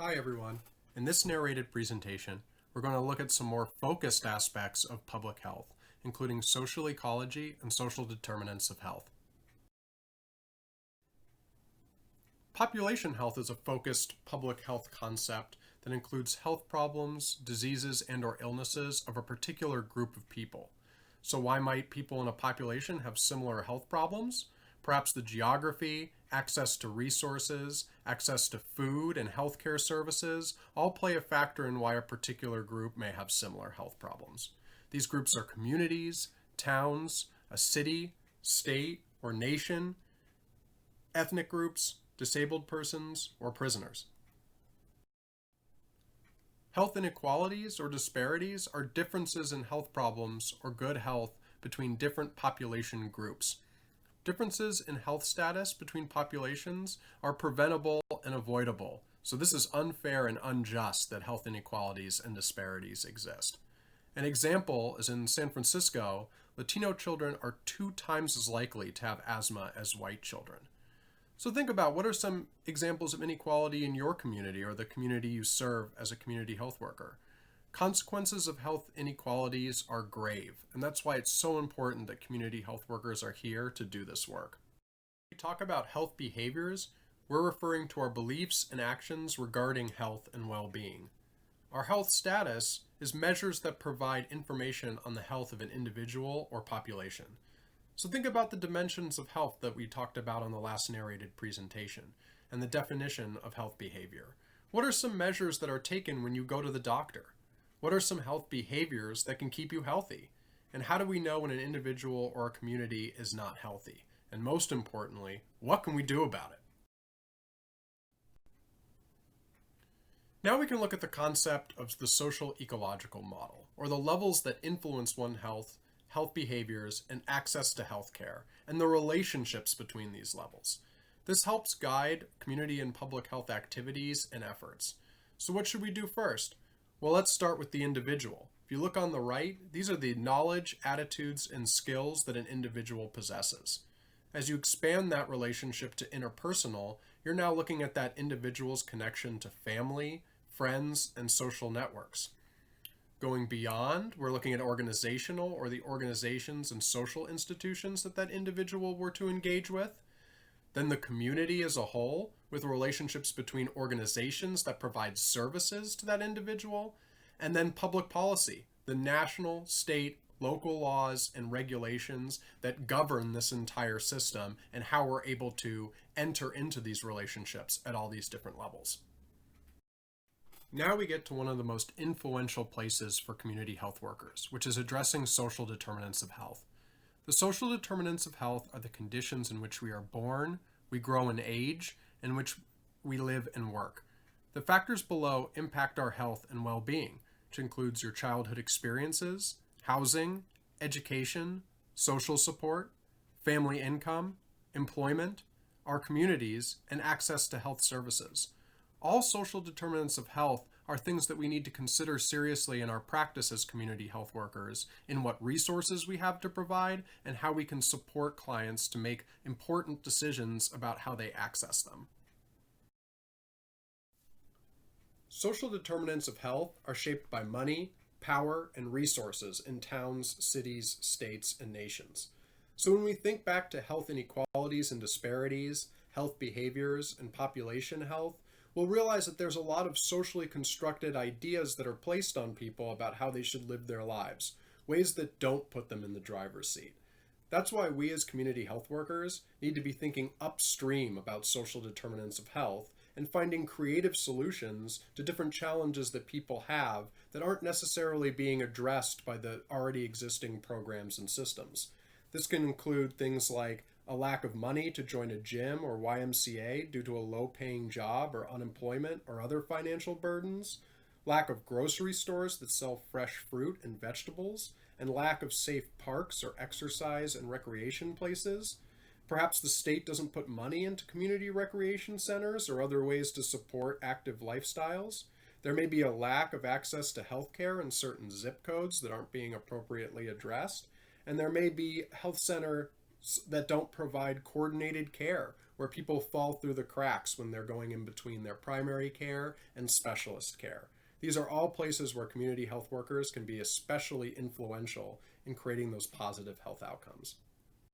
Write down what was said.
Hi everyone. In this narrated presentation, we're going to look at some more focused aspects of public health, including social ecology and social determinants of health. Population health is a focused public health concept that includes health problems, diseases, and/or illnesses of a particular group of people. So why might people in a population have similar health problems? Perhaps the geography, access to resources, access to food and healthcare services all play a factor in why a particular group may have similar health problems. These groups are communities, towns, a city, state, or nation, ethnic groups, disabled persons, or prisoners. Health inequalities or disparities are differences in health problems or good health between different population groups. Differences in health status between populations are preventable and avoidable, so this is unfair and unjust that health inequalities and disparities exist. An example is in San Francisco, Latino children are 2 times as likely to have asthma as white children. So think about what are some examples of inequality in your community or the community you serve as a community health worker. Consequences of health inequalities are grave, and that's why it's so important that community health workers are here to do this work. When we talk about health behaviors, we're referring to our beliefs and actions regarding health and well-being. Our health status is measures that provide information on the health of an individual or population. So think about the dimensions of health that we talked about on the last narrated presentation and the definition of health behavior. What are some measures that are taken when you go to the doctor? What are some health behaviors that can keep you healthy? And how do we know when an individual or a community is not healthy? And most importantly, what can we do about it? Now we can look at the concept of the social ecological model, or the levels that influence one's health behaviors, and access to healthcare, and the relationships between these levels. This helps guide community and public health activities and efforts. So what should we do first? Well, let's start with the individual. If you look on the right, these are the knowledge, attitudes, and skills that an individual possesses. As you expand that relationship to interpersonal, you're now looking at that individual's connection to family, friends, and social networks. Going beyond, we're looking at organizational or the organizations and social institutions that individual were to engage with. Then the community as a whole, with relationships between organizations that provide services to that individual. And then public policy, the national, state, local laws and regulations that govern this entire system and how we're able to enter into these relationships at all these different levels. Now we get to one of the most influential places for community health workers, which is addressing social determinants of health. The social determinants of health are the conditions in which we are born, we grow in age, in which we live and work. The factors below impact our health and well-being, which includes your childhood experiences, housing, education, social support, family income, employment, our communities, and access to health services. All social determinants of health are things that we need to consider seriously in our practice as community health workers, in what resources we have to provide, and how we can support clients to make important decisions about how they access them. Social determinants of health are shaped by money, power, and resources in towns, cities, states, and nations. So when we think back to health inequalities and disparities, health behaviors, and population health, we'll realize that there's a lot of socially constructed ideas that are placed on people about how they should live their lives, ways that don't put them in the driver's seat. That's why we as community health workers need to be thinking upstream about social determinants of health and finding creative solutions to different challenges that people have that aren't necessarily being addressed by the already existing programs and systems. This can include things like a lack of money to join a gym or YMCA due to a low-paying job or unemployment or other financial burdens, lack of grocery stores that sell fresh fruit and vegetables, and lack of safe parks or exercise and recreation places. Perhaps the state doesn't put money into community recreation centers or other ways to support active lifestyles. There may be a lack of access to healthcare in certain zip codes that aren't being appropriately addressed, and there may be health centers that don't provide coordinated care where people fall through the cracks when they're going in between their primary care and specialist care. These are all places where community health workers can be especially influential in creating those positive health outcomes.